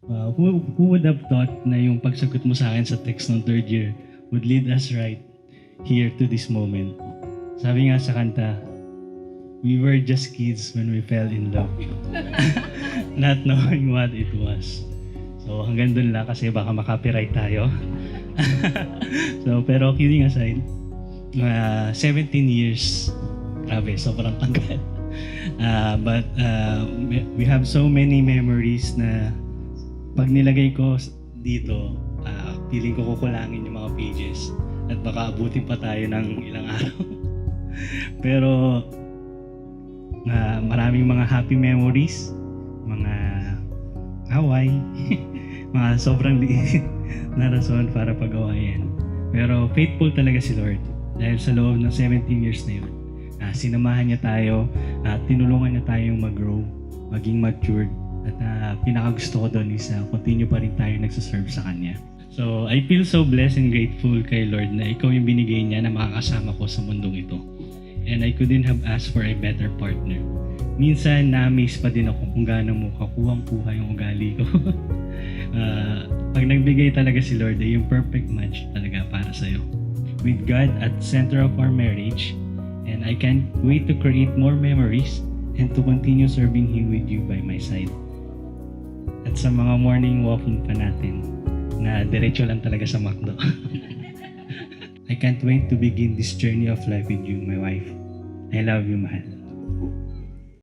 Who would have thought na yung pagsagot mo sa akin sa text ng third year would lead us right here to this moment? Sabi nga sa kanta, we were just kids when we fell in love. Not knowing what it was. So hanggang dun lang kasi baka makapiright tayo. So pero kidding aside, 17 years, grabe, sobrang tanggal. But we have so many memories na pag nilagay ko dito, feeling ko kukulangin yung mga pages at baka abutin pa tayo ng ilang araw. Pero maraming mga happy memories, mga away, mga sobrang liit na rason para pag-awayan. Pero faithful talaga si Lord dahil sa loob ng 17 years na yun, sinamahan niya tayo at tinulungan niya tayong mag-grow, maging matured. At pinakagusto ko doon is continue pa rin tayo nagsaserve sa Kanya. So I feel so blessed and grateful kay Lord na ikaw yung binigay niya na makakasama ko sa mundong ito. And I couldn't have asked for a better partner. Minsan na-amaze pa din ako kung gaano mo kakuhang-kuha yung ugali ko. Pag nagbigay talaga si Lord, yung perfect match talaga para sa'yo. With God at center of our marriage, and I can't wait to create more memories and to continue serving Him with you by my side. At sa mga morning walking pa natin, na diretso lang talaga sa McDo. I can't wait to begin this journey of life with you, my wife. I love you, mahal.